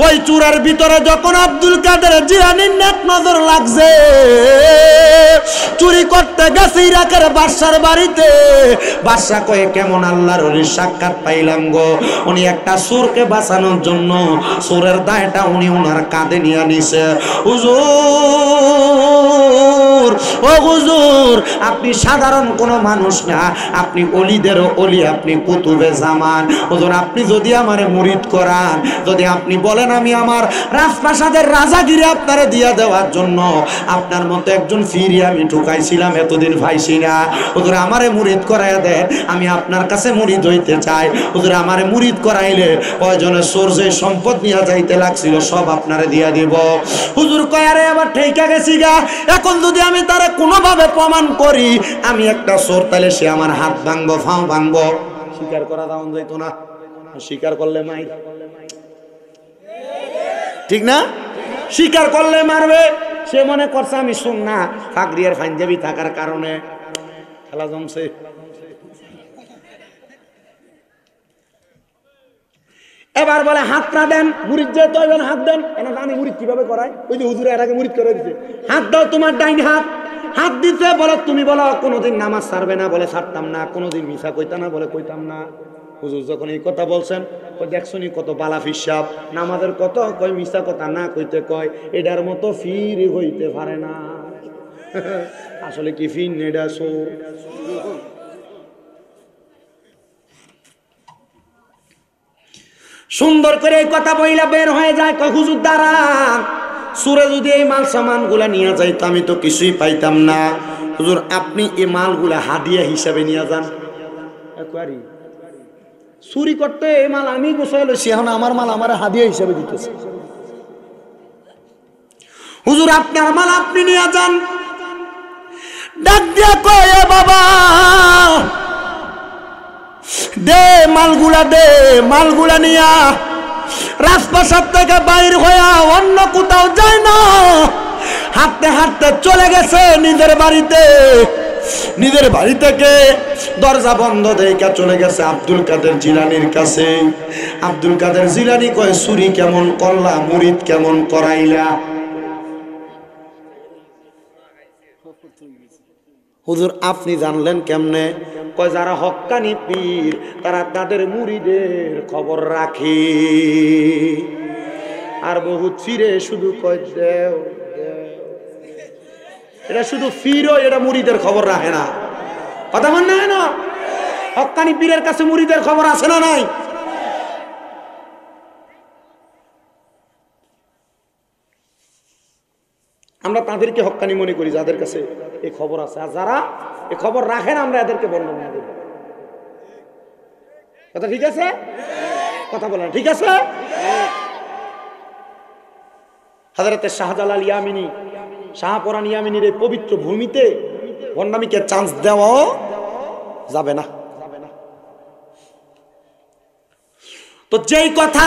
ওই চূড়ার ভিতরে যখন আব্দুল কাদের জিলানীর নেক নজর লাগছে, চুরি করতে গেছে ইরাকের বাদশার বাড়িতে। বাদশা কয়ে কেমন আল্লাহর ওলির সাক্ষাৎ পাইলাম গো। উনি একটা চোরকে বাঁচানোর জন্য চোরের দায়টা উনি ওনার কাঁধে নিয়ে নিছে। হুজুর, ও হুজুর, আপনি সাধারণ কোনো মানুষ না, আপনি অলিদেরও অলি, আপনি কুতুবে জামান। হুজুর, আপনি যদি আমারে মুরিদ করান, যদি আপনি বলেন আমি আমার রাজপ্রাসাদের রাজাগিরি আপনারে দিয়া দেওয়ার জন্য আপনার মতো একজন ফিরি আমি ঢুকাইছিলাম এতদিন পাইছি না, হুজুর আমারে মুরিদ করাইয়া দেন, আমি আপনার কাছে মুরিদ হইতে চাই। হুজুর আমারে মুরিদ করাইলে কয়জনের চোর যে সম্পদ নিয়ে যাইতে লাগছিল সব আপনারে দিয়া দিব। হুজুর কয় আরে আবার ঠেকা গেছি গা, এখন যদি আমি তারে কোনোভাবে প্রমাণ করি আমি একটা চোর, তাহলে সে আমার হাত ভাঙবো, ফাও ভাঙবো। স্বীকার করা দাউন যাইতো না, স্বীকার করলে মাইর, ঠিক না? স্বীকার করলে মারবে। সে মনে করছে আমি শুন না, ফাগরিয়ার পাঞ্জাবি থাকার কারণে খেলা জমছে। এবার বলে হাতটা দেন, মুরিদ যে তো হাত দেন, এনা জানি মুরিদ কিভাবে করায়। ওই যে হুজুরে এর আগে মুরিদ করে দিতে, হাত দাও তোমার ডাইন হাত। হাত দিতে বলে তুমি বলো কোনোদিন নামাজ ছাড়বে না, বলে ছাড়তাম না। কোনোদিন মিশা কইতা না, বলে কইতাম না। হুজুর যখন এই কথা বলছেন, দেখছনি কত বালা ফিসাব, নামাজের কত কয়, মিশা কথা না কইতে কয়, এটার মতো ফির হইতে পারে না। আসলে কি ফির এটা চোর। সুন্দর করে এই কথা বইলা বের হয়ে যায়। কয় হুজুর দাঁড়ান, সুরে যদি এই মাল সামান গুলা নিয়ে যাইতো আমি তো কিছুই পাইতাম না। হুজুর আপনি এই মালগুলা হাদিয়া হিসাবে নিয়ে যান। চুরি করতে এই মাল আমি গোছাই লইছি, এখন আমার মাল আমার হাদিয়া হিসাবে দিতেছে। হুজুর আপনার মাল আপনি নিয়ে যান। ডাক দিয়া কয় এ বাবা দে মালগুলা, দে মালগুলা নিয়া রাজপ্রাসাদ থেকে বাইর হইয়া অন্য কোথাও যায় না, হাঁটতে হাঁটতে চলে গেছে নিজের বাড়িতে। নিজের বাড়ি থেকে দরজা বন্ধ দেখে চলে গেছে আব্দুল কাদের জিলানীর কাছে। আব্দুল কাদের জিলানী কয় চুরি কেমন করলা, মুরিদ কেমন করাইলা? হুজুর আপনি জানলেন কেমনে? কয় যারা হক্কানি পীর তারা তাদের মুরিদের খবর রাখে, আর বহুত ফিরে শুধু কয় দেও। এটা শুধু ফিরো, এটা মুরিদের খবর রাখে না। কথা বল না, হক্কানি পীরের কাছে মুরিদের খবর আছে না নাই? আমরা তাদেরকে হক্কানি মনে করি যাদের কাছে এই খবর আছে, আর যারা এই খবর রাখেন আমরা এদেরকে বর্ণনা করি। কথা ঠিক আছে? কথা বলেন ঠিক আছে? হযরতে শাহজালাল ইয়ামিনী, শাহপরান ইয়ামিনীর এই পবিত্র ভূমিতে ভণ্ডামিকে চান্স দেওয়া যাবে না। তো যেই কথা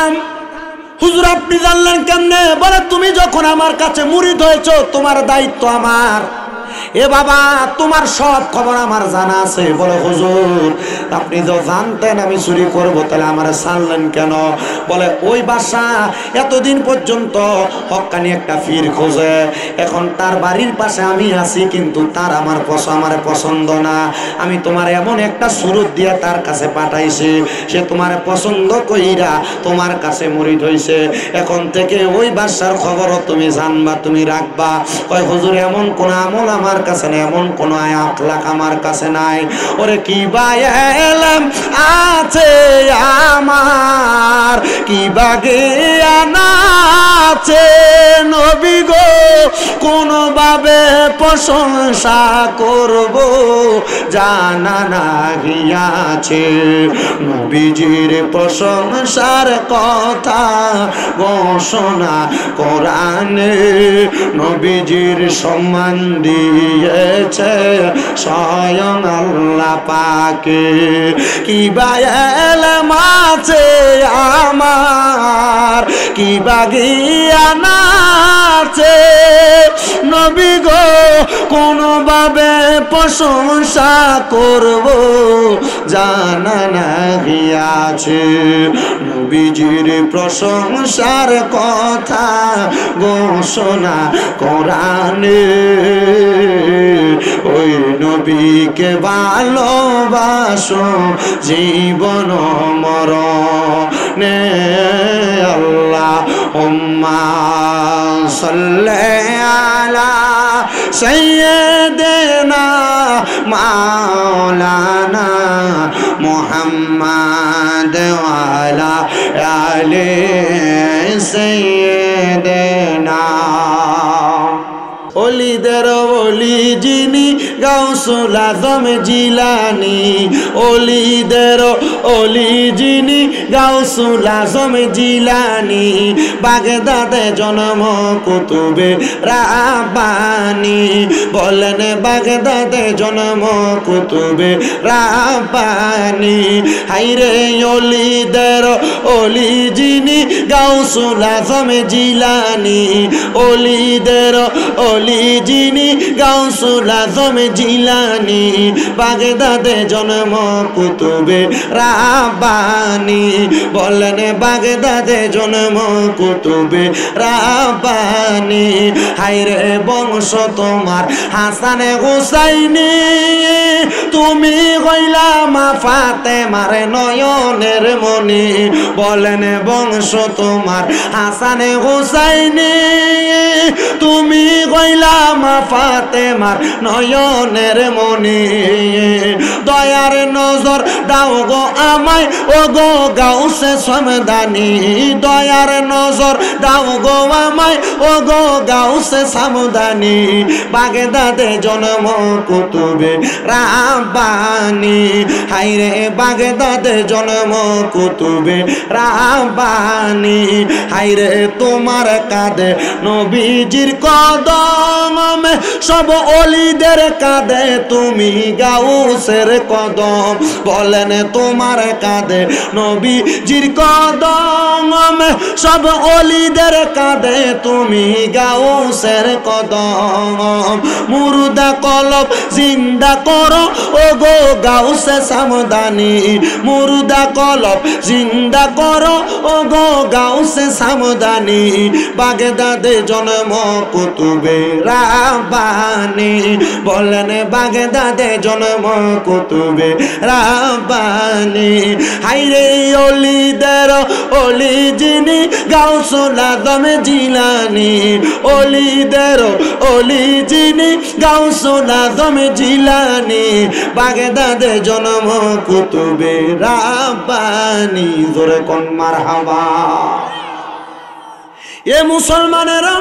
হুজুর আপনি জানলেন কেমনে? বলে তুমি যখন আমার কাছে মুরিদ হয়েছো তোমার দায়িত্ব আমার। এ বাবা তোমার সব খবর আমার জানা আছে। বলে হুজুর আপনি তো জানতেন আমি চুরি করব, তাহলে আমার ছাড়লেন কেন? বলে ওই বাসা এতদিন পর্যন্ত হক্কানি একটা ফির খোঁজে, এখন তার বাড়ির পাশে আমি আছি, কিন্তু তার আমার পছন্দ না। আমি তোমার এমন একটা সুরত দিয়ে তার কাছে পাঠাইছি, সে তোমার পছন্দ কইরা তোমার কাছে মুরিদ হইছে। এখন থেকে ওই বাসার খবরও তুমি জানবা, তুমি রাখবা। ওই হুজুর এমন কোন আমল আমার কাছে নেই, এমন কোন আখলাক আমার কাছে নাই। ওরে কি বা এলম আছে আমার, কি বা জ্ঞান আছে নবী গো, কোনভাবে প্রশংসা করব জানা না গিয়াছে। নবীজির প্রশংসার কথা ঘোষণা কোরআনে, নবীজির সম্মান দিয়ে দিয়েছে স্বয়ং আল্লাহ পাকে। কি বায়ালাম আছে আমার, কি বাগিয়ান আছে নবী গো, কোনোভাবে প্রশংসা করব জানা নাহি আছে। নবীজির প্রশংসার কথা ঘোষণা কোরআনে, ওই নবীকে ভালোবাসো জীবন মরণে। আল্লাহুম্মা সাল্লি আলা সাইয়্যিদিনা মাওলানা মুহাম্মাদ ওয়া আলা আলি সাইয়্যিদিনা। ওলিদের ওলি যিনি গাউসুল আজম জিলানি, ওলিদের ওলি যিনি গাউসুল আজম জিলানি, বাগদাদে জন্ম কুতুবে রাব্বানি। বলেন বাগদাদে জন্ম কুতুবে রাব্বানি। হাইরে ওলিদের ওলি যিনি গাউসুল আজম জিলানি, ওলিদের ওলি যিনি গাউসুল আজম জিলানি, বাগদাদে জন্ম কুতুবে রাব্বানি। বলেন বাগদাদে জন্ম কুতুবে রাব্বানি। হায়রে বংশ তোমার হাসানে হুসাইনি, তুমি হইলা মা ফাতেমার নয়নের মনি। বলেন বংশ তোমার হাসানে হুসাইনি, তুমি হইলা মা ফাতেমার নয়নের মনি। দয়ার নজর দাও গো আমায় ও গো গাউসে সমদানি, দয়ার নজর দাও গো আমায় ও গো গাউসে সমদানি। বাগদাদে জন্ম কুতুবে রাব্বানি, হায়রে বাগদাদে জন্ম কুতুবে রাব্বানি। হায়রে তোমার কাঁধে নবীজির কদম, সব ওলিদের কাঁধে তুমি গাউসের কদম। বলেন তোমার কাঁধে নবীজির কদম, সব ওলিদের কাঁধে তুমি গাউসের কদম। মুর্দা কলব জিন্দা করো ও গো গাউসে সামদানি, মুর্দা কলব জিন্দা করো ও গো গাউসে সামদানি। বাগদাদে জন্ম কুতুবে রাব্বানি, বলেন বাগদাদে জন্ম কুতুবে রাব্বানি। হায়রে ওলিদের ওলি যিনি গাউসুল আজম জিলানি, ওলিদের ওলি যিনি গাউসুল আজম জিলানি, বাগদাদে জন্ম কুতুবে রাব্বানি। জোরে কোন মারহাবা। এ মুসলমানেরা,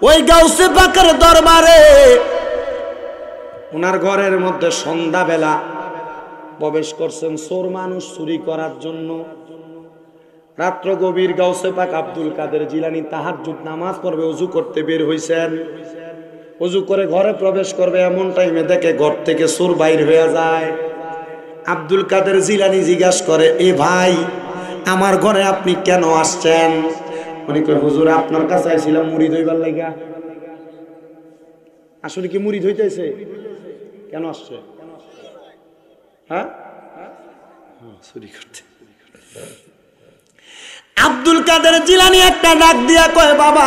ওই গাউসে পাকের দরবারে ওনার ঘরের মধ্যে সন্ধ্যাবেলা প্রবেশ করছেন চোর মানুষ চুরি করার জন্য। রাত্র গভীর গাউসে পাক আব্দুল কাদের জিলানী তাহাজ্জুদ নামাজ পড়বে, ওযু করতে বের হইছেন। ওযু করে ঘরে প্রবেশ করবে, এমন টাইমে দেখে ঘর থেকে চোর বাইর হয়ে যায়। আব্দুল কাদের জিলানী জিজ্ঞাসা করে, এ ভাই, আমার ঘরে আপনি কেন আসছেন? উনি কয়, হুজুর আপনার কাছে আইছিলাম মুরিদ হইবার লাগা। আসলে কি মুরিদ হইতেছে? কেন আসছে? হ্যাঁ, চুরি করতে। আব্দুল কাদের জিলানী একটা ডাক দিয়া কয়, বাবা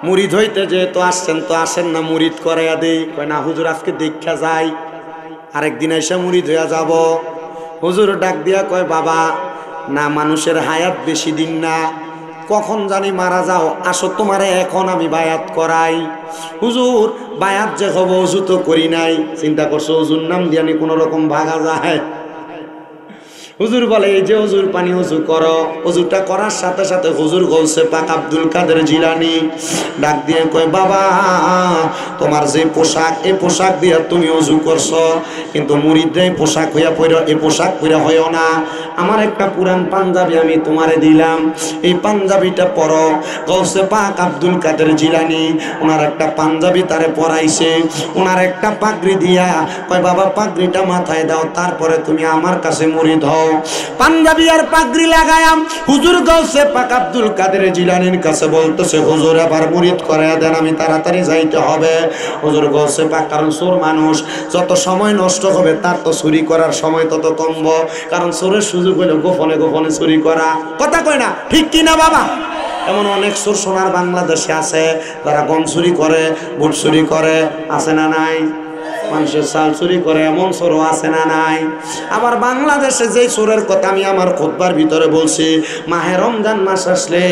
মুরিদ হইতে যেহেতু আসছেন তো আসেন না, মুরিদ করাইয়া দেই। কয়, না হুজুর আজকে দীক্ষা যাই, আরেকদিন এসে মুরিদ হইয়া যাব। হুজুর ডাক দিয়া কয়, বাবা না, মানুষের হায়াত বেশি দিন না, কখন জানি মারা যাও, আসো তোমারে এখন আমি বায়াত করাই। হুজুর বায়াত যে হব, ওযু তো করি নাই। চিন্তা করছো ওযুর নাম দিয়ে কোন রকম ভাগা যায়? হুজুর বলে এই যে হুজুর পানি উজু করো, উজুটা করার সাথে সাথে হুজুর গৌসে পাক আব্দুল কাদের জিলানী ডাক দিয়ে কয় বাবা তোমার যে পোশাক এই পোশাক দিয়ে তুমি উজু করছো, কিন্তু মুরিদরাই পোশাক হইয়া পড়ো, এই পোশাক পরে হইও না, আমার একটা পুরান পাঞ্জাবি আমি তোমারে দিলাম, এই পাঞ্জাবিটা পরো। গৌসে পাক আব্দুল কাদের জিলানী ওনার একটা পাঞ্জাবি তারে পরাইছে, ওনার একটা পাগড়ি দিয়া কয় বাবা পাগড়িটা মাথায় দাও, তারপরে তুমি আমার কাছে মুরিদ হও। পাঞ্জাবি আর পাগড়ি লাগায়াম হুজুর গৌসে পাক আব্দুল কাদের জিলানীর কাছে বলতেছে হুজুর আবার মুরিদ করায়া দেন, আমি তাড়াতাড়ি যাইতে হবে। হুজুর গৌসে পাক, কারণ চোর মানুষ, যত সময় নষ্ট হবে তার তো চুরি করার সময় তত কমব, কারণ চোরের সুযোগ হলো গোপনে গোপনে চুরি করা। কথা কয় না, ঠিক কিনা বাবা? এমন অনেক চোর সোনার বাংলাদেশে আছে যারা গম চুরি করে, বুট চুরি করে, আছে না নাই? মানুষের চাল চুরি করে, এমন চোরও আছে না নাই? আবার বাংলাদেশে যে চোরের কথা আমি আমার খুতবার ভিতরে বলছি, মাহে রমজান মাস আসলে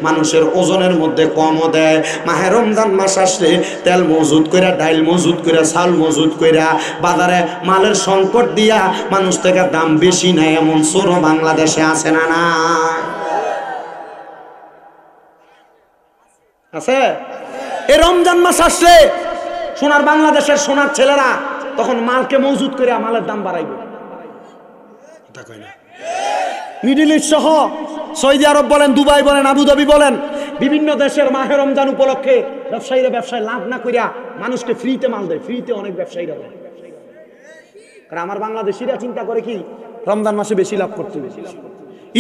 মানুষের ওজনের মধ্যে কমও দেয়, মাহে রমজান মাস আসলে তেল মজুদ কইরা, ডাইল মজুদ কইরা, চাল মজুদ কইরা, বাজারে মালের সংকট দিয়া মানুষ থেকে দাম বেশি নেয়, এমন চোরও বাংলাদেশে আছে না নাই? আছে। এই রমজান মাস আসলে সোনার বাংলাদেশের সোনার ছেলেরা তখন মালকে মজুদ করে মালের দাম বাড়াইবে। মিডল ইস্ট সহ সৌদি আরব বলেন, দুবাই বলেন, আবুধাবি বলেন, বিভিন্ন দেশের মাহে রমজান উপলক্ষে ব্যবসায়ীরা ব্যবসায় লাভ না করিয়া মানুষকে ফ্রিতে মাল দেয়, ফ্রিতে অনেক ব্যবসায়ীরা দেয়। কারণ আমার বাংলাদেশিরা চিন্তা করে কি রমজান মাসে বেশি লাভ করতে,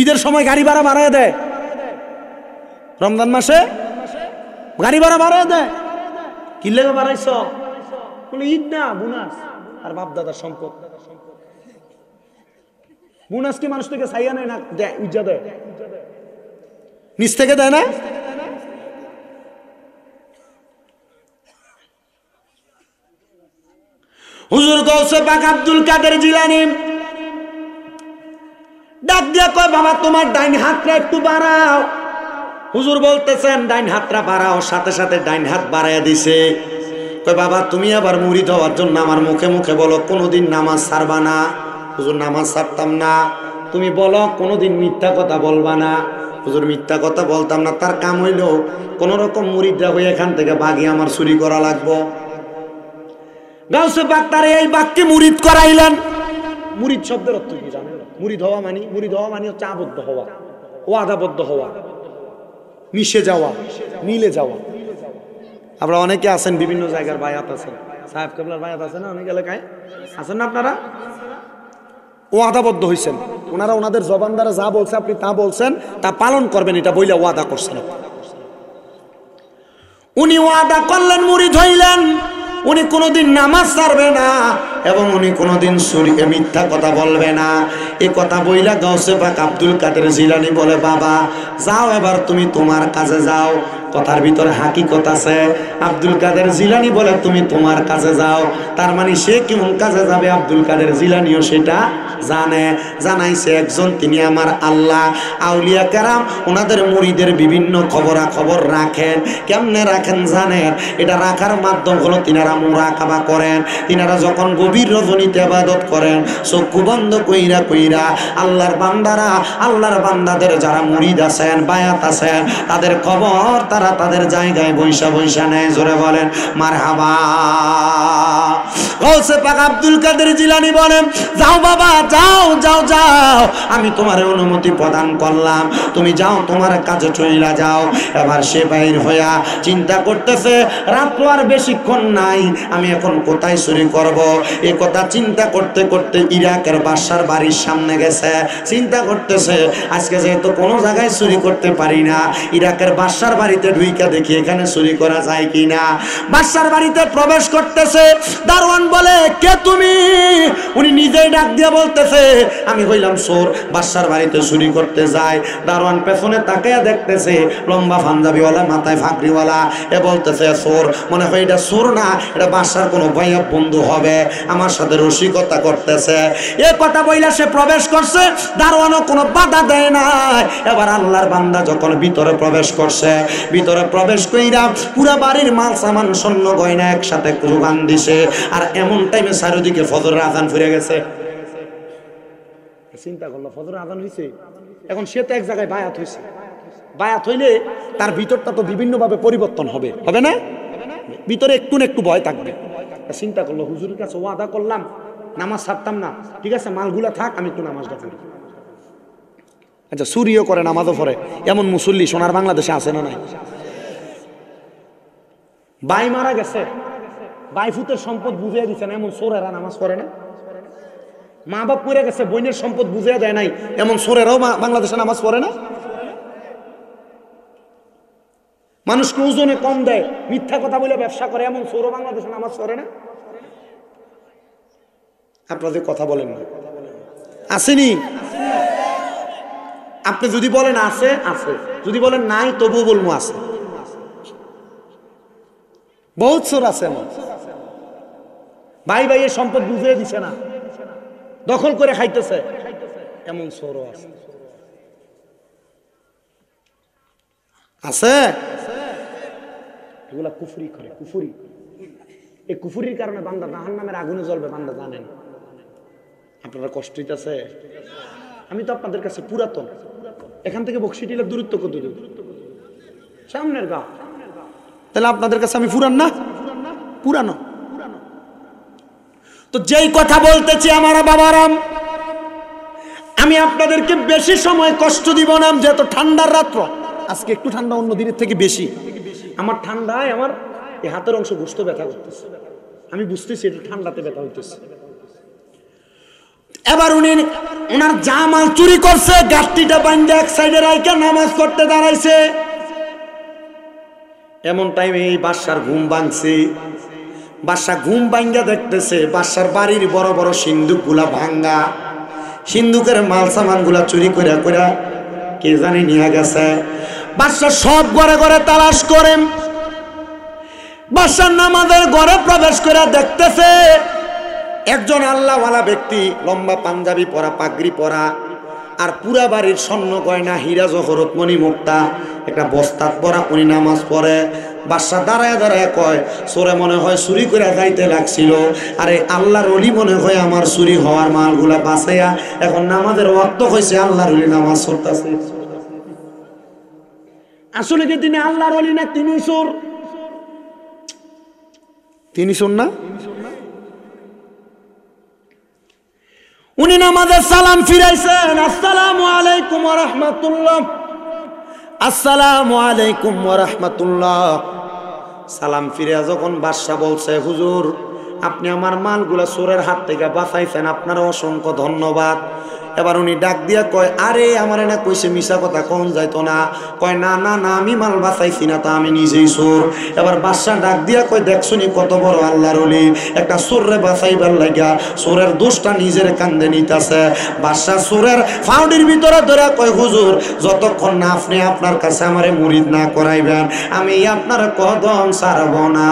ঈদের সময় গাড়ি ভাড়া বাড়ায় দেয়, রমজান মাসে গাড়ি ভাড়া বাড়ায় দেয়। কি লেগে বাড়াইছ? বলে ঈদ না, বোনাস আর বাপ দাদার সম্পদ। বোনাস কি মানুষ থেকে চাইয়া নেয় না, দেয়, উজ্জা দেয়, নিচ থেকে দেয় না? হুজুর গৌসে পাক আব্দুল কাদের জিলানী ডাক দিয়া কয় বাবা তোমার ডাইন হাতটা একটু বাড়াও। হুজুর বলতেছেন ডাইন হাতটা বাড়াও, সাথে সাথে ডাইন হাত বাড়াইয়া দিছে। কয় বাবা তুমি আবার মুরিদ হওয়ার জন্য আমার মুখে মুখে বলো কোনোদিন নামাজ ছাড়বা না। হুজুর নামাজ ছাড়তাম না। তুমি বলো কোনোদিন মিথ্যা কথা বলবা না। হুজুর মিথ্যা কথা বলতাম না। তার কাম হইল কোন রকম মুরিদরা হয়ে এখান থেকে বাগিয়ে আমার চুরি করা লাগবো। গাউসে পাক তারে এই বাক্যে মুরিদ করাইলেন। মুরিদ শব্দের অর্থ কি জানেন? মুরিদ হওয়া মানে হচ্ছে আবদ্ধ হওয়া, ওয়াদাবদ্ধ হওয়া, মিশে যাওয়া, মিলে যাওয়া। আপনারা অনেকে আছেন, বিভিন্ন জায়গার বায়াত আছেন, সাহেব কেবলার বায়াত আছে না, অনেক এলাকায় আছেন না আপনারা? ওয়াদাবদ্ধ হয়েছেন, ওনারা ওনাদের জবান দ্বারা যা বলছে আপনি তা বলছেন, তা পালন করবেন, এটা বইলে ওয়াদা করছেন। উনি ওয়াদা করলেন, মুরিদ হইলেন। উনি কোনোদিন নামাজ ছাড়বে না এবং উনি কোনোদিন মিথ্যা কথা বলবে না। এই কথা বইলা গাউসে পাক আব্দুল কাদের জিলানী বলে বাবা যাও এবার তুমি তোমার কাজে যাও। কথার ভিতরে হাকিকত আছে। আব্দুল কাদের জিলানী বলে তুমি তোমার কাজে যাও, তার মানে সে কেমন কাজে যাবে আব্দুল কাদের জিলানীও সেটা জানে। জানাইছে একজন, তিনি আমার আল্লাহ। আউলিয়া কেরাম ওনাদের মুরিদের বিভিন্ন খবরাখবর রাখেন। কেমনে রাখেন জানেন? এটা রাখার মাধ্যম হলো তিনারা মুরাকাবা করেন। তিনারা যখন গভীর রজনীতে ইবাদত করেন, চক্ষু বন্ধ কইরা কইরা আল্লাহর বান্দারা, আল্লাহর বান্দাদের যারা মুরিদ আছেন, বায়াত আছেন, তাদের খবর তারা তাদের জায়গায় বৈশা বৈশা নেয়। জোরে বলেন মারহাবা। গাউসে পাক আব্দুল কাদের জিলানী বলেন যাও বাবা যাও যাও যাও, আমি তোমার অনুমতি প্রদান করলাম, তুমি যাও তোমার কাজে চইলা যাও। এবার সে বাইর হইয়া চিন্তা করতেছে রাত আর বেশিক্ষণ নাই, আমি এখন কোথায় চুরি করব। এই কথা চিন্তা করতে করতে ইরাকের বাদশার বাড়ির সামনে গেছে। চিন্তা করতেছে আজকে যেহেতু কোনো জায়গায় চুরি করতে পারি না, ইরাকের বাদশার বাড়িতে ঢুইকা দেখি এখানে চুরি করা যায় কিনা। বাদশার বাড়িতে প্রবেশ করতেছে। দারোয়ান বলে কে তুমি? উনি নিজেই ডাক দিয়ে বলতেছে আমি হইলাম চোর, বাদশার বাড়িতে চুরি করতে যায়। দারোয়ান পেছনে তাকায়া দেখতেছে লম্বা পাঞ্জাবিওয়ালা, মাথায় ফাঁকরিওয়ালা। এ বলতেছে চোর, মনে হয় এটা চোর না, এটা বাদশার কোনো ভাইয়া বন্ধু হবে, আমার সাথে রসিকতা করতেছে। এ কথা বইলা সে প্রবেশ করছে। দারোয়ানও কোনো বাধা দেয় না। এবার আল্লাহর বান্দা যখন ভিতরে প্রবেশ করছে, ভিতরে প্রবেশ কইরা পুরা বাড়ির মাল সামান স্বর্ণ গয়না একসাথে কুরবান দিছে। আর এমন টাইমে চারিদিকে ফজরের আযান ফুরে গেছে। চিন্তা করলো ফজর আজান হয়েছে, এখন সে তো এক জায়গায় বায়াত হয়েছে, বায়াত হইলে তার ভিতরটা তো বিভিন্ন ভাবে পরিবর্তন হবে, হবে না? ভিতরে একটু না একটু ভয় থাকবে। চিন্তা করলো হুজুরের কাছে ওয়াদা করলাম নামাজ ছাড়তাম না, ঠিক আছে মালগুলা থাক, আমি একটু নামাজটা পড়ি। আচ্ছা, চুরিও করে নামাজও পড়ে, এমন মুসল্লি সোনার বাংলাদেশে আছে না নাই? বাই মারা গেছে, বাইফুতের সম্পদ বুঝিয়ে দিচ্ছে না, এমন চোরেরা নামাজ পড়ে না? মা বাপ মরে গেছে, বোনের সম্পদ বুঝিয়ে দেয় নাই, এমন চোরেরাও বাংলাদেশে নামাজ পড়ে না? মানুষকে ওজনে কম দেয়, মিথ্যা কথা বলে ব্যবসা করে, এমন চোরও বাংলাদেশে নামাজ পড়ে না? আপনাদের কথা বলেন না, আসেনি? আপনি যদি বলেন আছে আছে, যদি বলেন নাই তবুও বলবো আছে। বহুত চোর আছে এমন, ভাই ভাইয়ের সম্পদ বুঝিয়ে দিছে না, দখল করে খাইতেছে, এমন চোরও আছে। আছে এগুলা কুফরি করে, কুফরি। এই কুফরির কারণে বান্দা জাহান্নামের আগুনে জ্বলবে, বান্দা জানেন। আপনারা কষ্ট হইতেছে? আমি তো আপনাদের কাছে পুরাতন, এখান থেকে বক্সিটিলের দূরত্ব কত দূর? সামনের গা। তাহলে আপনাদের কাছে আমি পুরান না? পুরানো। তো যেই কথা বলতেছি আমার বাবারাম, আমি আপনাদেরকে বেশি সময় কষ্ট দিব না, যেহেতু ঠান্ডার রাত্র, আজকে একটু ঠান্ডা অন্য দিনের থেকে বেশি। আমার ঠান্ডায় আমার এই হাতের অংশ গোস্ত ব্যথা করতেছে, আমি বুঝতেছি এটা ঠান্ডাতে ব্যথা হইতেছে। এবার ওনার জামাল চুরি করছে, গাছটিটা বান্ধে এক সাইডে রাইখা নামাজ করতে দাঁড়াইছে। এমন টাইমে এই বাদশার ঘুম ভাঙছে। বাদশা ঘুম ভাঙ্গা দেখতেছে বাদশার বাড়ির বড় বড় সিন্দুক গুলা ভাঙ্গা, সিন্দুকের মাল সামান গুলা চুরি করে করে কে জানি নিয়ে গেছে। বাদশা সব ঘরে ঘরে তালাশ করে, বাদশার নামাজের ঘরে প্রবেশ করে দেখতেছে একজন আল্লাহওয়ালা ব্যক্তি, লম্বা পাঞ্জাবি পরা, পাগড়ি পরা, আর পুরা বাড়ির স্বর্ণ গয়না হীরা জহরত মণি মুক্তা একটা বস্তাত পরা, উনি নামাজ পড়ে। বাদশা দাঁড়ায় দাঁড়ায় কয়, চোরে মনে হয় চুরি করে যাইতে লাগছিল, আরে আল্লাহর ওলি মনে হয় আমার চুরি হওয়ার মালগুলা বাঁচাইয়া এখন নামাজের ওয়াক্ত হয়েছে, আল্লাহর ওলি নামাজ পড়তেছে। আসলে কি তিনি আল্লাহর ওলি না তিনি চোর? তিনি চোর না? উনি নামাজের সালাম ফিরাইছেন, আসসালামু আলাইকুম ওয়া রাহমাতুল্লাহ, আসসালামু আলাইকুম ওয়া রাহমাতুল্লাহ। সালাম ফিরে যখন বাদশা বলছে, হুজুর আপনি আমার মালগুলা চোরের হাত থেকে বাঁচাইছেন, আপনার অসংখ্য ধন্যবাদ। এবার উনি ডাক দিয়া কয়, আরে আমার না কইছে মিশা কথা কোন যাইতো না। কয় না না না, আমি মাল বাঁচাইছি না, তা আমি নিজেই চোর। এবার বাদশা ডাক দিয়া কয়, দেখছনি কত বড় আল্লাহর ওলি, একটা চোররে বাঁচাইবার লাগা চোরের দোষটা নিজের কান্দে নিতেছে। বাদশা চোরের ফাউডির ভিতরে ধরে কয়, হুজুর যতক্ষণ না আপনি আপনার কাছে আমারে মুরিদ না করাইবেন, আমি আপনার কদম ছাড়ব না।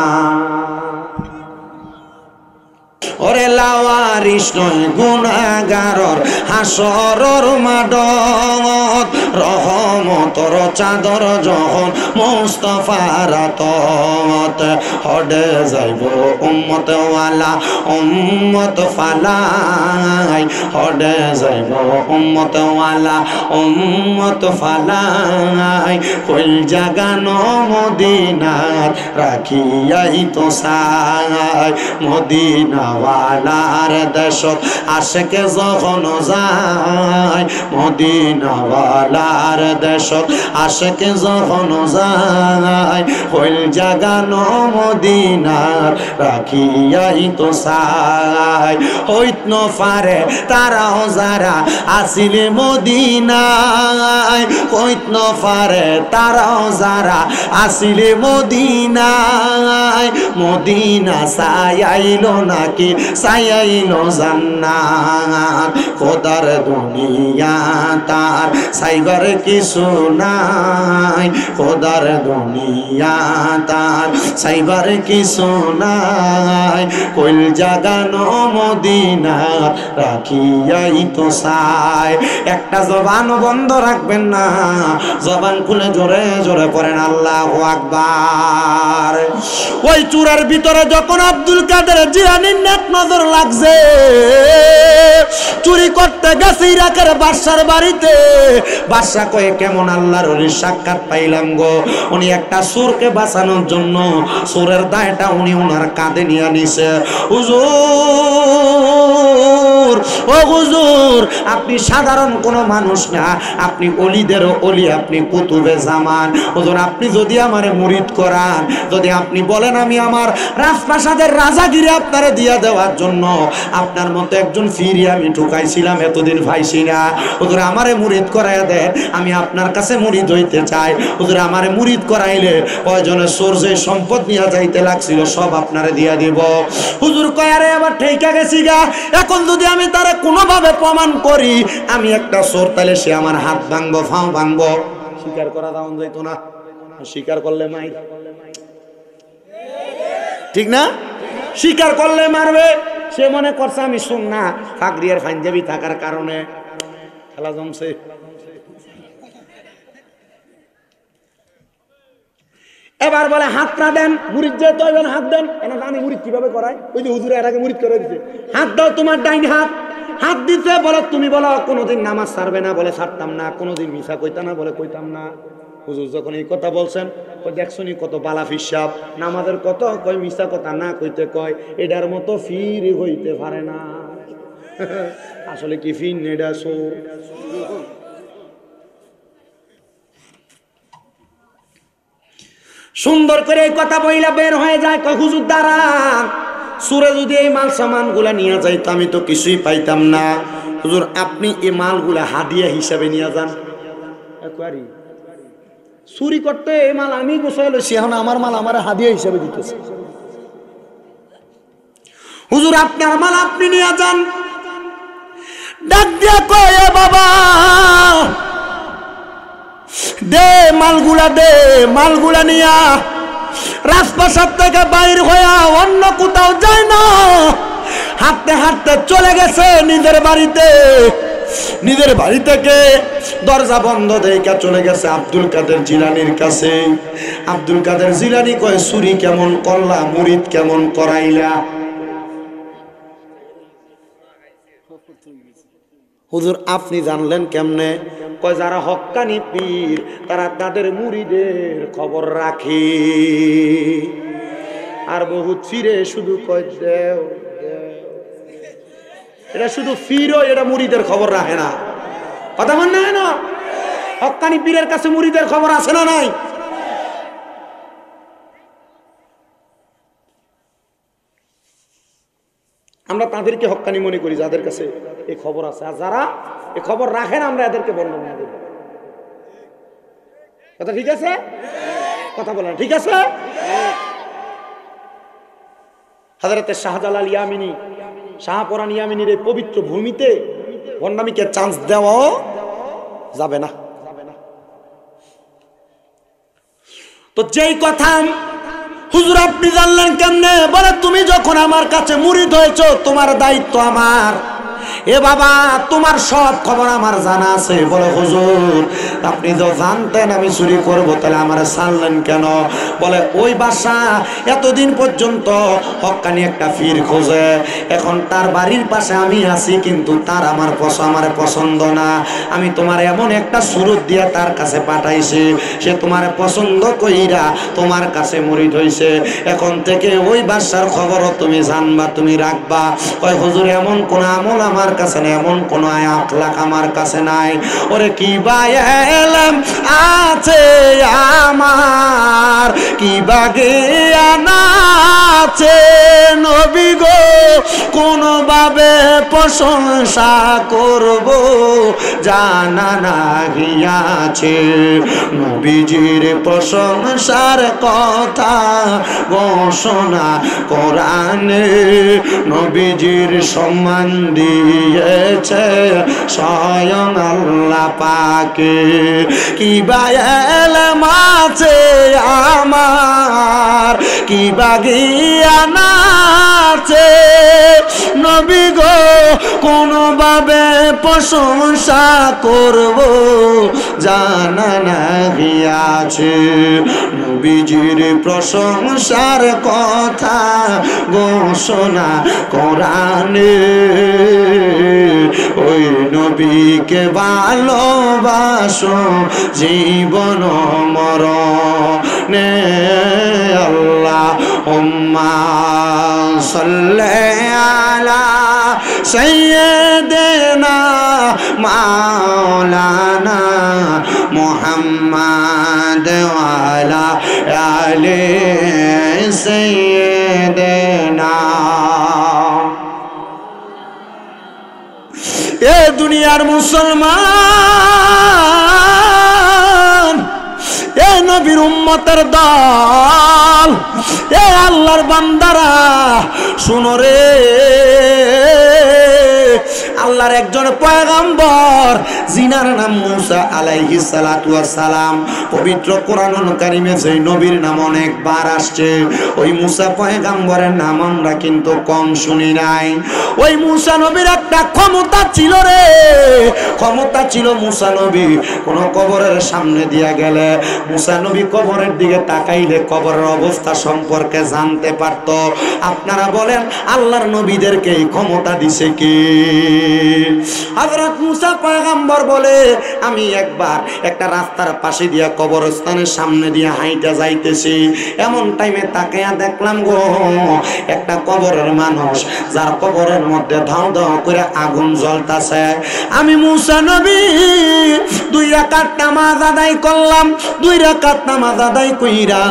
ওরে লাওয়ারিস নয় গুনাহগারর হাসরর মাডত, রহমতর চাদর যখন মুস্তাফার আতত, হডে যাইব উম্মত ওয়ালা উম্মত ফালাই, হডে যাইব উম্মত ওয়ালা উম্মত ফালাই, কইল জাগানো মদিনাত রাখিয়াই তো সাই, মদিনা ওয়ালার দেশত আশেকে যখন যায়, মদিনা ওয়ালার দেশত আশেকে যখন যায়, হইল জাগানো মদিনার রাখিয়াই তো চাই, হইত ন পারে তারাও যারা আসিলে মদিনায়, হইত ন পারে তারাও যারা আসিলে মদিনায়, মদিনা চাইল নাকি চাইল জান্নাত, খোদার দুনিয়া তার চাইবার কিছু নাই, খোদার দুনিয়া তার চাইবার কিছু নাই, কইল জাগানো মদিনা রাখিয়াই তো চাই। একটা জবান বন্ধ রাখবেন না, জবান খুলে জোরে জোরে পড়েন আল্লাহু আকবার। ওই চূড়ার ভিতরে যখন আব্দুল কাদের জিলানীর নজর লাগছে চুরি করতে গেছে ইরাকের বাদশার বাড়িতে বাদশা কয়ে কেমন আল্লাহর ওলির সাক্ষাৎ পাইলাম গো উনি একটা চোরকে বাঁচানোর জন্য চোরের দায়টা উনি ওনার কাঁধে নিয়ে নিছে হুজুর ও হুজুর আপনি সাধারণ কোনো মানুষ না আপনি অলিদেরও অলি আপনি কুতুবে জামান হুজুর আপনি যদি আমারে মুরিদ করান যদি আপনি বলেন আমি আমার রাজপ্রাসাদের রাজাগিরি আপনারে দিয়া দেওয়ার জন্য আপনার মতো একজন ফিরি আমি ঢুকাইছিলাম এতদিন পাইছি না হুজুর আমারে মুরিদ করাইয়া দেন আমি আপনার কাছে মুরিদ হইতে চাই হুজুর আমারে মুরিদ করাইলে কয়জনের চোর যে সম্পদ নিয়ে যাইতে লাগছিল সব আপনারে দিয়া দিব হুজুর কয় আরে আবার ঠেকা গেছি গা এখন যদি আমি তারে কোনোভাবে প্রমাণ করি আমি একটা চোর তাহলে সে আমার হাত ভাঙবো ফাও ভাঙবো স্বীকার করা দাউন যাইতো না স্বীকার করলে মাইর ঠিক না স্বীকার করলে মারবে সে মনে করছে আমি শুন না ফাগরিয়ার পাঞ্জাবি থাকার কারণে খেলা জমছে এবার বলে হাতটা দেন মুরিদ যে তো হাত দেন এনা জানি মুরিদ কিভাবে করায় ওই যে হুজুরে এর আগে মুরিদ করে দিছে হাত দাও তোমার ডাইন হাত হাত দিতে বলে তুমি বলো কোনোদিন নামাজ ছাড়বে না বলে ছাড়তাম না কোনোদিন মিশা কইতা না বলে কইতাম না হুজুর যখন এই কথা বলছেন কই দেখছনি কত বালা ফিসাব নামাজের কত কই মিশা কথা না কইতে কয় এটার মতো ফির হইতে পারে না আসলে কি ফির নেডা সুর সুন্দর করে এই কথা বইলা বের হয়ে যায় কয় হুজুর দাঁড়ান সুরে যদি এই মাল সামানগুলা নিয়ে যাইতো আমি তো কিছুই পাইতাম না হুজুর আপনি এই মালগুলা হাদিয়া হিসাবে নিয়ে যান একবারই চুরি করতে এই মাল আমি গোছাই লইছি এখন আমার মাল আমার হাদিয়া হিসাবে দিতেছে হুজুর আপনার মাল আপনি নিয়ে যান ডাক দিয়া কয় বাবা দে মালগুলা নিয়া রাজপ্রাসাদ থেকে বাইর হইয়া অন্য কোথাও যায় না হাঁটতে হাঁটতে চলে গেছে নিজের বাড়ি থেকে দরজা বন্ধ দেখে চলে গেছে আব্দুল কাদের জিলানির কাছে আব্দুল কাদের জিলানি কয় চুরি কেমন করলা মুরিদ কেমন করাইলা হুজুর আপনি জানলেন কেমনে কয় যারা হক্কানি পীর তারা তাদের মুরিদের খবর রাখে আর বহুত ফিরে শুধু কয় দেও এটা শুধু ফিরো এটা মুরিদের খবর রাখে না কথা মনে হয় না হক্কানি পীরের কাছে মুরিদের খবর আছে না নাই আমরা তাদেরকে হক্কানি মনে করি যাদের কাছে এই খবর আছে আর যারা এই খবর রাখেন আমরা এদেরকে বর্ণনা দেব কথা ঠিক আছে কথা বলেন ঠিক আছে হযরতে শাহজালাল ইয়ামিনী শাহপরান ইয়ামিনীর এই পবিত্র ভূমিতে ভণ্ডামিকে চান্স দেওয়া যাবে না তো যেই কথা হুজুর আপনি জানলেন কেমনে বলে তুমি যখন আমার কাছে মুরিদ হয়েছো তোমার দায়িত্ব আমার এ বাবা তোমার সব খবর আমার জানা আছে বলে হুজুর আপনি তো জানতেন আমি চুরি করব তাহলে আমারে ছাড়লেন কেন বলে ওই বাসা এতদিন পর্যন্ত হক্কানি একটা ফির খোঁজে এখন তার বাড়ির পাশে আমি আছি কিন্তু তার আমার পছন্দ না আমি তোমার এমন একটা সুরত দিয়ে তার কাছে পাঠাইছি সে তোমার পছন্দ কইরা তোমার কাছে মুরিদ হইছে এখন থেকে ওই বাসার খবরও তুমি জানবা তুমি রাখবা ওই হুজুর এমন কোন আমল আমার কাছে নেই এমন কোন আখলাক আমার কাছে নাই ওরে কি বায়ালাম আছে আমার কি বাগিয়ান আছে নবী গো কোন ভাবে প্রশংসা করব জানা না গিয়াছে নবীজির প্রশংসার কথা ঘোষণা কোরআনে নবীজির সম্মান দিয়েছে স্বয়ং আল্লাহ পাকে কি বায়ালাম আছে আমার কি বাগিয়ান আছে নবী গো কোনোভাবে প্রশংসা করব জানা নাহি আছে নবীজির প্রশংসার কথা ঘোষণা কোরআনে ওই নবীকে ভালোবাসো জীবন মরণে আল্লাহুম্মা সাল্লি আলা সাইয়্যিদিনা মাওলানা মুহাম্মাদ ওয়া আলা আলি সাইয়্যিদিনা। এ দুনিয়ার মুসলমান, এ নবীর উম্মতের দল, এ আল্লাহর বান্দারা শুনো রে, আল্লাহর একজন পয়গম্বর জিনার নাম মুসা আলাইহিস সালাতু ওয়াস সালাম। পবিত্র কোরআনুল কারীমে যে নবীর নাম অনেকবার আসছে, ওই মুসা পয়গম্বরের নাম আমরা কিন্তু কম শুনি নাই। ওই মুসা নবীর একটা ক্ষমতা ছিল রে, ক্ষমতা ছিল মুসা নবী কোন কবরের সামনে দিয়া গেলে মুসা নবী কবরের দিকে তাকাইলে কবরের অবস্থা সম্পর্কে জানতে পারত। আপনারা বলেন আল্লাহর নবীদেরকে এই ক্ষমতা দিছে কি? হযরত মুসা পয়গম্বর বলে, আমি একবার একটা রাস্তার পাশে দিয়া কবরস্থানের সামনে দিয়া হাইটা যাইতেছি, এমন টাইমে তাকায়া দেখলাম গো একটা কবরের মানুষ, যার কবরের মধ্যে ধাও ধাও করে আগুন জ্বলতাছে। আমি মুসা নবী 2 রাকাত নামাজ আদায় করলাম। 2 রাকাত নামাজ আদায় কইরা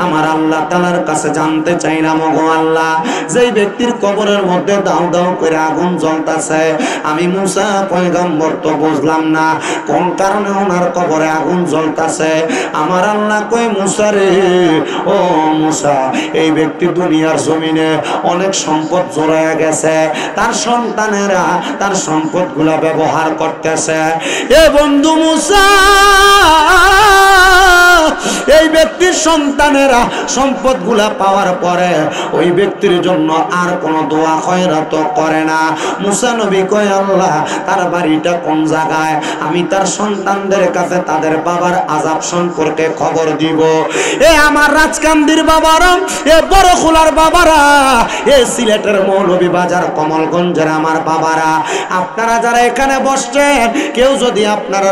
আমার আল্লাহ তাআলার কাছে জানতে চাইলাম, ওগো আল্লাহ, যেই ব্যক্তির কবরের মধ্যে দাও দাও করে আগুন জ্বলতাছে, আমি মুসা পয়গম্বর তো বুঝলাম না কোন কারণে ওনার কবরে আগুন জ্বলতাছে। আমার আল্লাহ কয়, মুসা রে, ও মুসা, এই ব্যক্তি দুনিয়ার জমিনে অনেক সম্পদ জড়ায়া গেছে, তার সন্তানেরা তার সম্পদগুলা ব্যবহার করতেছে। এ বন্ধু মুসা, এই ব্যক্তির সন্তানেরা সম্পদগুলা পাওয়ার পরে ওই ব্যক্তির জন্য আর কোনো দোয়া খয়রাত করে না। মুসা নবী কয়, আল্লাহ, তার বাড়িটা কোন জায়গায়? আমি তার সন্তানদের কাছে তাদের বাবার আযাব সম্পর্কে খবর দিব। এ আমার রাজকান্দির বাবারা, এ বড়খোলার বাবারা, এ সিলেটের মৌলভীবাজার কমলগঞ্জের আমার বাবারা, আপনারা যারা এখানে বসছেন, কেউ যদি আপনারা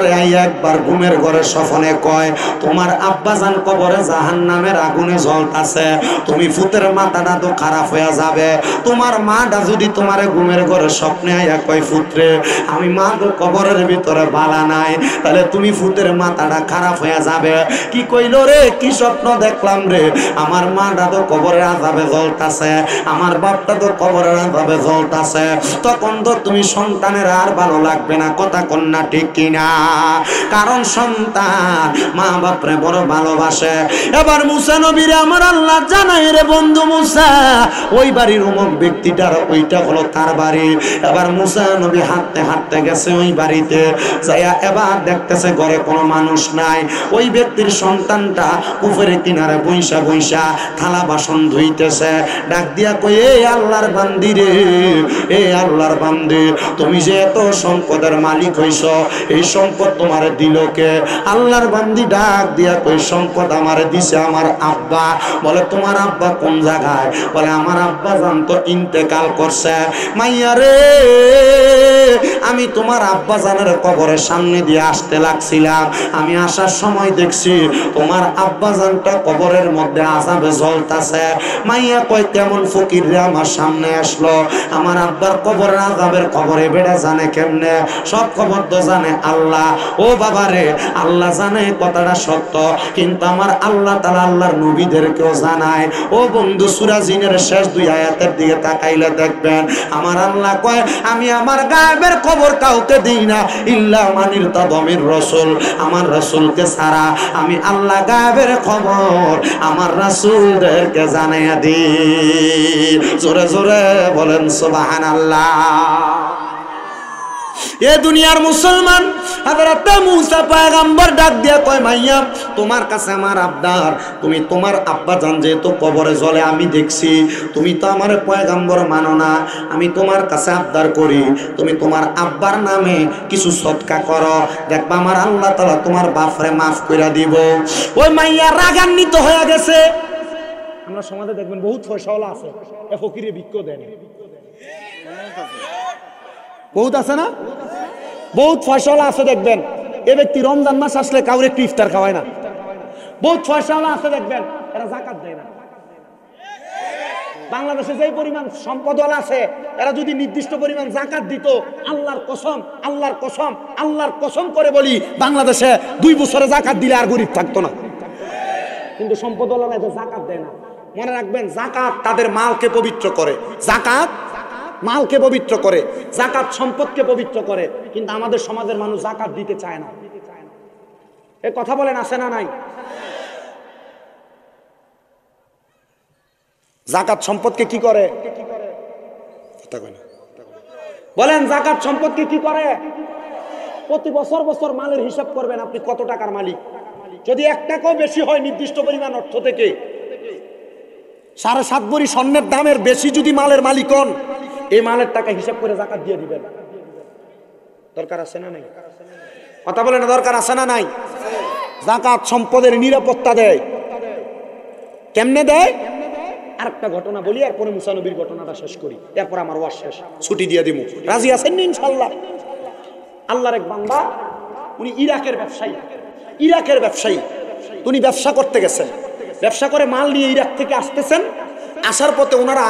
একবার ঘুমের ঘরে স্বপ্নে কয় তোমার আব্বাজান কবরে জাহান্নামের আগুনে জ্বলতাছে, তুমি ফুতের মাথাটা তো খারাপ হয়ে যাবে। তোমার মাটা যদি তোমার ঘুমের ঘরে স্বপ্নে আইয়া কয়, ফুতরে, আমি মা তো কবরের ভিতরে বালা নাই, তাহলে তুমি ফুতের মাথাটা খারাপ হয়ে যাবে। কি কইল রে, কি স্বপ্ন দেখলাম রে? আমার মাটা তো কবরের আযাবে জ্বলতাছে, আমার বাপটা তো কবরের আযাবে জ্বলতাছে। তখন তো তুমি সন্তানের আর ভালো লাগবে না, কথা কন্যা ঠিক কিনা? কারণ সন্তান মা বাপরে বড় ভালোবাসে। এবার মুসা নবীরে আমার আল্লাহ জানাই, রে বন্ধু মুসা, ওই বাড়ির অমুক ব্যক্তিটার ওইটা হলো তার বাড়ি। এবার মুসা নবী হাঁটতে হাঁটতে গেছে ওই বাড়িতে, যাইয়া এবার দেখতেছে ঘরে কোনো মানুষ নাই। ওই ব্যক্তির সন্তানটা পুকুরের কিনারে বইসা বইসা থালা বাসন ধুইতেছে। ডাক দিয়া কই, এ আল্লাহর বান্দি রে, এ আল্লাহর বান্দি, তুমি যে এত সম্পদের মালিক হইছ, এই সম্পদ তোমার দিল কে? আল্লাহর বান্দি ডাক দিয়া কই, সম্পদ আমারে দিছে আমার আব্বা। বলে, তোমার আব্বা কোন জায়গায়? বলে, আমার আব্বা জানতো ইন্তেকাল করছে। মাইয়া রে, আমি তোমার আব্বা জানের কবরের সামনে দিয়ে আসতে লাগছিলাম, আমি আসার সময় দেখছি তোমার আব্বা জানটা কবরের মধ্যে আযাবে জ্বলতাছে। মাইয়া কয়, কেমন ফকির রে আমার সামনে আসলো? আমার আব্বার কবরের আযাবের খবরে বেড়া জানে কেমনে? সব খবর তো জানে আল্লাহ। ও বাবা রে, আল্লাহ জানে কথাটা সত্য, কিন্তু আমার আল্লাহ তাআলা আল্লাহর নবীদেরকেও জানায়। ও বন্ধু, সূরা জিনের শেষ 2 আয়াতের দিকে তাকাইলে দেখবেন আমার আল্লাহ কয়, আমি আমার গায়েবের খবর কাউকে দিই না, ইল্লা মানির তাদমির রাসূল, আমার রাসূলকে ছাড়া আমি আল্লাহ গায়েবের খবর আমার রাসূলদেরকে জানাইয়া দিই। জোরে জোরে বলেন সুবহানাল্লাহ। এ দুনিয়ার মুসলমান হযরত মুসা পয়গম্বর ডাক দিয়া কয় মাইয়া তোমার কাছে আমার আবদার, তুমি তোমার আব্বা জান যেহেতু কবরে জ্বলে আমি দেখছি, তুমি তো আমার পয়গম্বর মানো না, আমি তোমার কাছে আবদার করি তুমি তোমার আব্বার নামে কিছু সদকা করো, দেখবা আমার আল্লাহ তাআলা তোমার বাপরে মাফ কইরা দিব। ওই মাইয়া রাগান্বিত হয়ে গেছে। আমরা সমাজে দেখবেন বহুত পয়সাওয়ালা আছে, এ ফকিরে ভিক্ষ দেন, বহুত আছে না, বহুত পয়সাওয়ালা আছে দেখবেন এ ব্যক্তি রমজান মাস আসলে কাউরে একটু ইফতার খাওয়ায় না। বহুত পয়সাওয়ালা আছে দেখবেন এরা যাকাত দেয় না। বাংলাদেশে যে পরিমাণ সম্পদওয়ালা আছে এরা যদি নির্দিষ্ট পরিমাণ যাকাত দিত, আল্লাহর কসম আল্লাহর কসম আল্লাহর কসম করে বলি বাংলাদেশে 2 বছরে যাকাত দিলে আর গরিব থাকতো না। কিন্তু সম্পদওয়ালা এদের যাকাত দেয় না। মনে রাখবেন যাকাত তাদের মালকে পবিত্র করে, যাকাত মালকে পবিত্র করে, যাকাত সম্পদকে পবিত্র করে, কিন্তু আমাদের সমাজের মানুষ যাকাত দিতে চায় না। এ কথা বলেন আছে না নাই? যাকাত সম্পদকে কি করে বলেন? যাকাত সম্পদকে কি করে? প্রতি বছর বছর মালের হিসাব করবেন আপনি কত টাকার মালিক। যদি 1 টাকাও বেশি হয় নির্দিষ্ট পরিমাণ অর্থ থেকে, 7.5 ভরি স্বর্ণের দামের বেশি যদি মালের মালিক হন, এই মালের টাকা হিসাব করে যাকাত দিয়ে দিবেন। দরকার আছে না নাই? কথা বলেন, দরকার আছে না নাই? যাকাত সম্পদের নিরাপত্তা দেয়। কেমনে দেয়? আরেকটা ঘটনা বলি, এরপরে মুসা নবীর ঘটনাটা শেষ করি, এরপর আমার ওয়াজ শেষ, ছুটি দিয়ে দিব। রাজি আছেন ইনশাআল্লাহ? আল্লাহর এক বান্দা, উনি ইরাকের ব্যবসায়ী, ইরাকের ব্যবসায়ী, উনি ব্যবসা করতে গেছেন, ব্যবসা করে মাল নিয়ে ইরাক থেকে আসতেছেন। আসার পথে ওনারা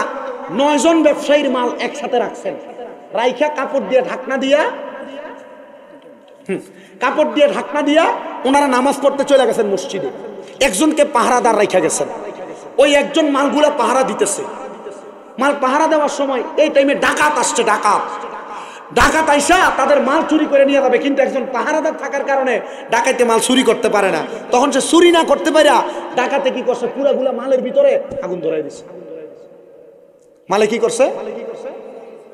9 জন ব্যবসায়ীর মাল একসাথে রাখছেন, রাইখা কাপড় দিয়ে ঢাকনা দিয়া ওনারা নামাজ পড়তে চলে গেছেন মসজিদে। একজনকে পাহারাদার রাইখা গেছেন, ওই একজন মালগুলা পাহারা দিতেছে। মাল পাহারা দেওয়ার সময় এই টাইমে ডাকাত আসছে, ডাকাত আইসা তাদের মাল চুরি করে নিয়ে যাবে, কিন্তু একজন পাহারাদার থাকার কারণে ডাকাইতে মাল চুরি করতে পারে না। তখন সে চুরি না করতে পারে ডাকাতে কি করছে, পুরাগুলা মালের ভিতরে আগুন ধরাই দিছে। মালে কি করছে?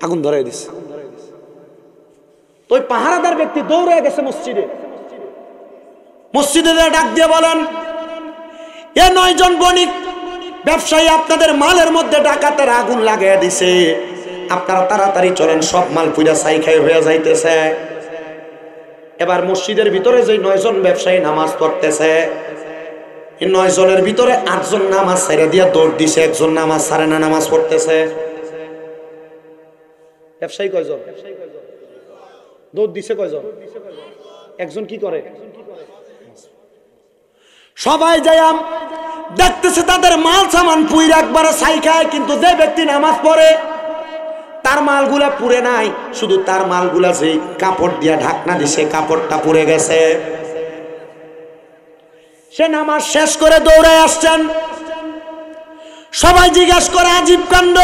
আগুন ধরাই দিছে। তো ওই পাহারাদার ব্যক্তি দৌড়ে গেছে মসজিদে ডাক দিয়ে বলেন, এ 9 জন বণিক ব্যবসায়ী আপনাদের মালের মধ্যে ডাকাতের আগুন লাগিয়ে দিছে, আপনারা তাড়াতাড়ি চলেন, সব মাল পুরা ছাই হয়ে যাইতেছে। এবার মসজিদের ভিতরে যে 9 জন ব্যবসায়ী নামাজ পড়তেছে, এই 9 জনের ভিতরে 8 জন নামাজ ছেড়ে দিয়া দৌড় দিছে, একজন নামাজ ছাড়ে না, নামাজ পড়তেছে। ব্যবসায়ী কয়জন? দৌড় দিছে কয়জন? একজন কি করে? সবাই যাইয়া দেখতেছে তাদের মাল সামান পুইরা একবারে ছাই খায়, কিন্তু যে ব্যক্তি নামাজ পড়ে তার মালগুলা পুড়ে নাই, শুধু তার মালগুলা যে কাপড় দিয়া ঢাকনা দিছে কাপড়টা পুড়ে গেছে। সে নামাজ শেষ করে দৌড়ে আসছেন। সবাই জিজ্ঞাসা করে, আজীব কাণ্ড,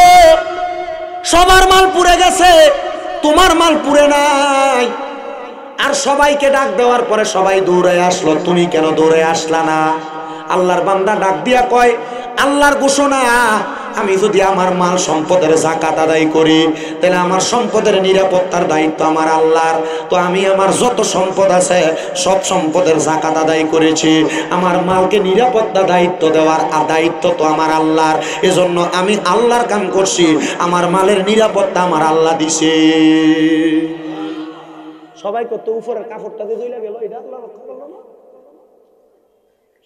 সবার মাল পুড়ে গেছে, তোমার মাল পুড়ে নাই। আর সবাইকে ডাক দেওয়ার পরে সবাই দৌড়ে আসলো, তুমি কেন দৌড়ে আসলা না? আল্লাহর বান্দা ডাক দিয়া কয়, আল্লাহর ঘোষণা, আমি যদি আমার মাল সম্পদের যাকাত আদায় করি তাহলে আমার সম্পদের নিরাপত্তার দায়িত্ব আমার আল্লাহর। তো আমি আমার যত সম্পদ আছে সব সম্পদের যাকাত আদায় করেছি, আমার মালকে নিরাপত্তা দায়িত্ব দেওয়ার দায়িত্ব তো আমার আল্লাহর। এজন্য আমি আল্লাহর কাম করছি, আমার মালের নিরাপত্তা আমার আল্লাহ দিছে। সবাই কত উপরের কাপড়টা যে জ্বলে গেল, এটা আল্লাহ রক্ষা করলো না?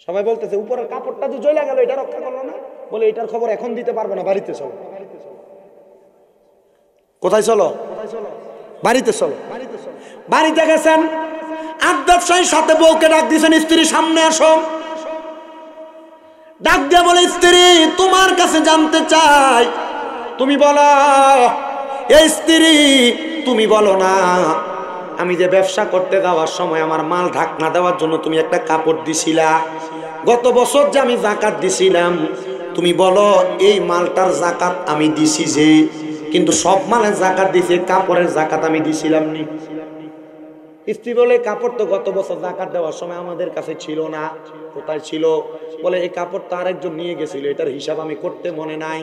সবাই বলতেছে উপরের কাপড়টা যে জ্বলে গেল, এটা রক্ষা করলো না? বলে এটার খবর এখন দিতে পারবো না, বাড়িতে চলো। কোথায় চলো? বাড়িতে চলো। বাড়িতে গেছেন, 8 ব্যবসায়ীর সাথে বউকে ডাক দিয়েছেন, স্ত্রী সামনে আসো। ডাক দিয়ে বলে, স্ত্রী তোমার কাছে জানতে চাই, তুমি বলো। এই স্ত্রী তুমি বলো না, আমি যে ব্যবসা করতে যাওয়ার সময় আমার মাল ঢাকনা দেওয়ার জন্য তুমি একটা কাপড় দিছিলা, গত বছর যে আমি যাকাত দিছিলাম, তুমি বলো এই মালটার যাকাত আমি দিছি যে, কিন্তু সব মালের যাকাত দিছি, কাপড়ের যাকাত আমি দিছিলাম নি। স্ত্রী বলে, কাপড় তো গত বছর যাকাত দেওয়ার সময় আমাদের কাছে ছিল না। কোথায় ছিল? বলে এই কাপড় তো আরেকজন নিয়ে গেছিল, এটার হিসাব আমি করতে মনে নাই।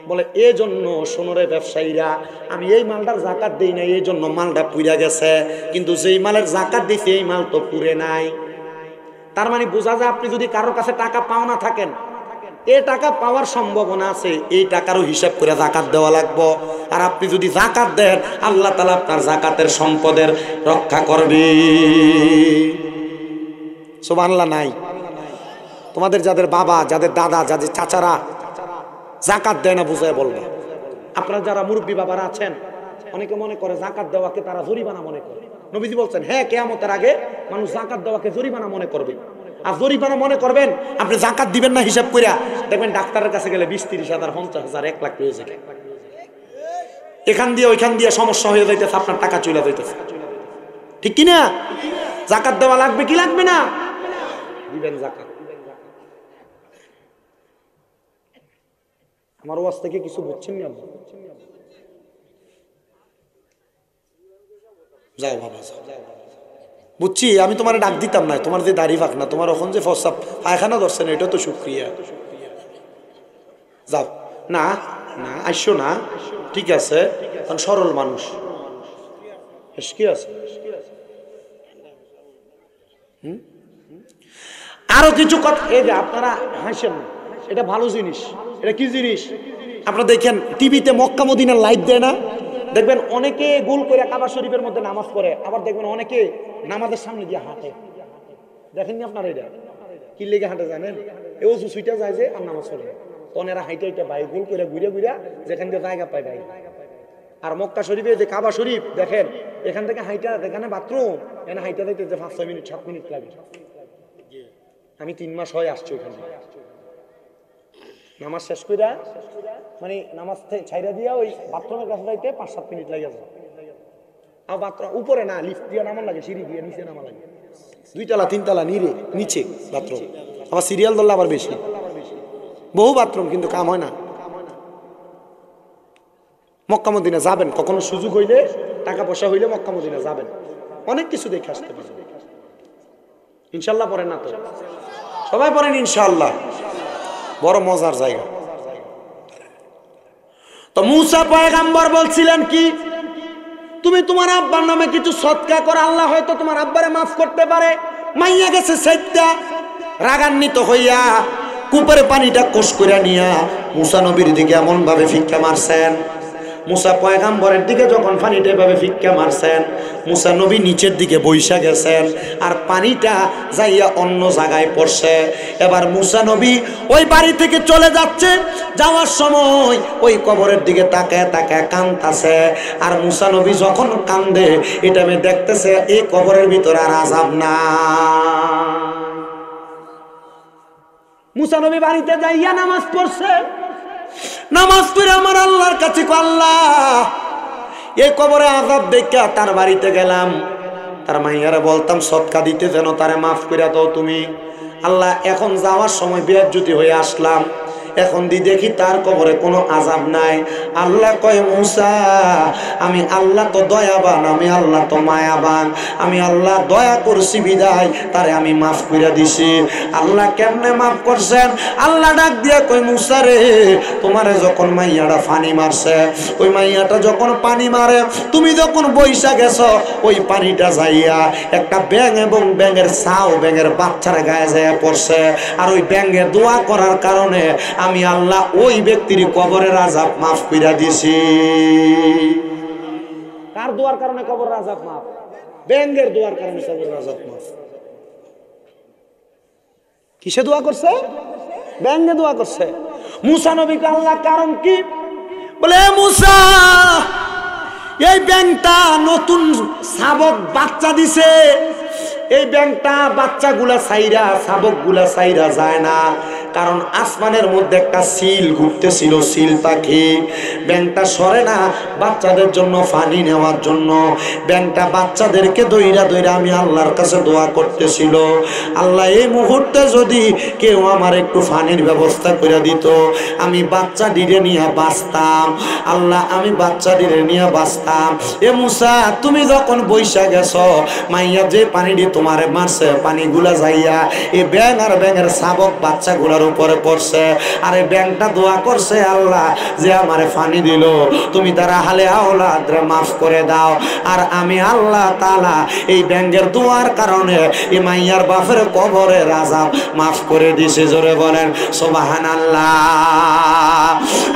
বলে এই জন্য সোনরে ব্যবসায়ীরা আমি এই মালটার জাকাত দেই না, এই জন্য মালটা পুড়ে গেছে, কিন্তু যেই মালের জাকাত দিছি এই মাল তো পুড়ে নাই। তার মানে বোঝা যায় আপনি যদি কারোর কাছে টাকা পাওনা থাকেন, এই টাকা পাওয়ার সম্ভাবনা আছে, এই টাকারও হিসাব করে জাকাত দেওয়া লাগবে। আর আপনি যদি জাকাত দেন, আল্লাহ তাআলা আপনার জাকাতের সম্পদের রক্ষা করবে। সুবহানাল্লাহ। নাই তোমাদের যাদের বাবা, যাদের দাদা, যাদের চাচারা জাকাত দেয় না বুঝায় বলবে। আপনারা যারা মুরব্বী বাবারা আছেন, অনেকে মনে করে জাকাত দেওয়াকে তারা জরিমানা মনে করে। নবীজি বলছেন, হ্যাঁ, কিয়ামতের আগে মানুষ জাকাত দেওয়াকে জরিমানা মনে করবে। আর জরিমানা মনে করবেন আপনি জাকাত দিবেন না হিসাব কইরা, দেখবেন ডাক্তারের কাছে গেলে 20-30 হাজার, 50,000, 1 লাখ হয়ে যায়। এখান দিয়ে ওইখান দিয়ে সমস্যা হয়ে যাইতেছে, আপনার টাকা চলে যাইতেছে। ঠিক কিনা? জাকাত দেওয়া লাগবে কি লাগবে না? দিবেন জাকাত। আমার ওয়াজ থেকে কিছু বুঝছেন না? যাও বাবা যাও। বুঝছি, আমি তোমার ডাক দিতাম না, তোমার যে দাড়ি ফাঁক না, তোমার ওখান যে ফসাব পায়খানা ধরছে না, এটা তো শুক্রিয়া। যাও না না, আসছো না, ঠিক আছে, কারণ সরল মানুষ। কি আছে আরো কিছু কথা। এই যে আপনারা হাসেন না, এটা ভালো জিনিস। এটা কি জিনিস? আপনারা দেখেন টিভিতে মক্কা মদিনার লাইভ দেয় না, দেখবেন অনেকে গোল করে কাবা শরীফের মধ্যে নামাজ পড়ে, আবার দেখবেন অনেকে নামাজের সামনে দিয়ে হাঁটে। দেখেননি আপনারা? এটা কি লেগে হাঁটে জানেন? এও সুইটা যায় যে আর নামাজ পড়ে, তখন এরা হাইটে হাইটে ভাই গোল করে ঘুরে ঘুরে যেখান দিয়ে জায়গা পায় ভাই। আর মক্কা শরীফে যে কাবা শরীফ দেখেন, এখান থেকে হাইটা, এখানে বাথরুম, এখানে হাইটা দিতে 5-6 মিনিট 7 মিনিট লাগে। আমি 3 মাস হয় আসছি ওখানে, নামাজ শেষ করে মানে নামাজ ছাইরা দিয়া ওই বাথরুমের কাছে যাইতে 5-7 মিনিট লাগে যায়। আর বাথরুম উপরে না, লিফট দিয়ে নামান লাগে, সিঁড়ি দিয়ে নিচে নামা লাগে, 2 তলা 3 তলা নিচে বাথরুম, আবার সিরিয়াল ধরলে আবার বেশি, বহু বাথরুম, কিন্তু কাম হয় না। মক্কা মদিনা যাবেন, কখনো সুযোগ হইলে, টাকা পয়সা হইলে মক্কা মদিনা যাবেন, অনেক কিছু দেখে আসতে পারবেন। ইনশাল্লাহ পড়েন না তো? সবাই পড়েন ইনশাল্লাহ, বড় মজার জায়গা। তো মুসা পয়গম্বর বলছিলেন কি, তুমি তোমার আব্বার নামে কিছু সদকা করো, আল্লাহ হয়তো তোমার আব্বারে মাফ করতে পারে। মাইয়া গেছে সাইদটা, রাগান্বিত হইয়া কূপের পানিটা কোষ করে নিয়া মুসা নবীর দিকে এমন ভাবে ফিক্কা মারছেন। মুসা পয়গম্বরের দিকে যখন পানিটা এভাবে ফিক্কা মারছেন, মুসা নবী নিচের দিকে বৈশা গেছেন, আর পানিটা যাইয়া অন্য জায়গায় পড়ছে। এবার মুসা নবী ওই বাড়ি থেকে চলে যাচ্ছে, যাওয়ার সময় ওই কবরের দিকে তাকায় তাকায় কাঁদতেছে। আর মুসা নবী যখন কান্দে, এটা আমি দেখতেছে এই কবরের ভিতরে আর আযাব না। মুসা নবী বাড়িতে যাইয়া নামাজ পড়ছে, নামাজ পড়ে আমার আল্লাহর কাছে, আল্লাহ এই কবরে আযাব দেখা তার বাড়িতে গেলাম, তার মাইয়ারে বলতাম সদকা দিতে, যেন তারে মাফ করে দাও তুমি। আল্লাহ এখন যাওয়ার সময় বেয়াজ্জতি হয়ে আসলাম, এখন দেখি তার কবরে কোনো আযাব নাই। আল্লাহ কয়, মুসা আমি আল্লাহ তো দয়াবান, আমি আল্লাহ তো মায়াবান, আমি আল্লাহ দয়া করছি বিদায় তারে আমি মাফ করে দিছি। আল্লাহ কেমনে মাফ করছেন? আল্লাহ ডাক দিয়া কই, মুসা রে, তোমারে যখন মাইয়াটা পানি মারছে, ওই মাইয়াটা যখন পানি মারে, তুমি যখন বইসা গেছো, ওই পানিটা যাইয়া একটা ব্যাঙ এবং ব্যাঙের ছাও ব্যাঙের বাচ্চার গায়ে যায় পড়ছে। আর ওই ব্যাঙে দোয়া করার কারণে আমি আল্লাহ ওই ব্যক্তির কবরের আযাব মাফ কইরা দিছি। কার দোয়ার কারণে কবরের আযাব মাফ? ব্যাঙের দোয়ার কারণে কবরের আযাব মাফ। কিসে দোয়া করছে? ব্যাঙে দোয়া করছে। মুসা নবীকে আল্লাহ কারণ কি বলে, মুসা এই ব্যাঙটা নতুন শাবক বাচ্চা দিছে, এই ব্যাঙটা বাচ্চাগুলা সাইরা শাবকগুলা সাইরা যায় না, কারণ আসমানের মধ্যে একটা সিল ঘুরতেছিল, সিল পাখি। ব্যাঙটা সরে না বাচ্চাদের জন্য পানি নেওয়ার জন্য। ব্যাঙটা বাচ্চাদেরকে দইরা দইরা আমি আল্লাহর কাছে দোয়া করতেছিল, আল্লাহ এই মুহূর্তে যদি কেউ আমার একটু পানির ব্যবস্থা করে দিত, আমি বাচ্চা ডিরে নিয়ে বাঁচতাম। আল্লাহ আমি বাচ্চা ডিরে নিয়ে বাঁচতাম। এ মুসা, তুমি যখন বৈশা গেছো, মাইয়া যে পানিটি তোমারে মারছে, পানিগুলা যাইয়া এই ব্যাঙ আর ব্যাঙের শাবক বাচ্চাগুলার উপরে পড়ছে। আরে ব্যাংকটা দোয়া করছে, আল্লাহ যে আমারে ফানি দিল তুমি তারা হালে আওলাদ মাফ করে দাও। আর আমি আল্লাহ তাআলা এই ব্যাংকের দোয়ার কারণে এই মাইয়ার বাপের কবরের আযাব মাফ করে দিছে। জোরে বলেন সুবহানাল্লাহ।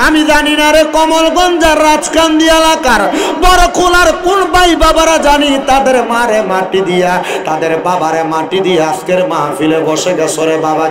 আমি জানি না রে কমলগঞ্জের রাজকান্দি এলাকার বড় খোলার কোন ভাই বাবারা জানি তাদের মারে মাটি দিয়া, তাদের বাবারে মাটি দিয়া আজকের মাহফিলে বসে গেছে রে বাবা।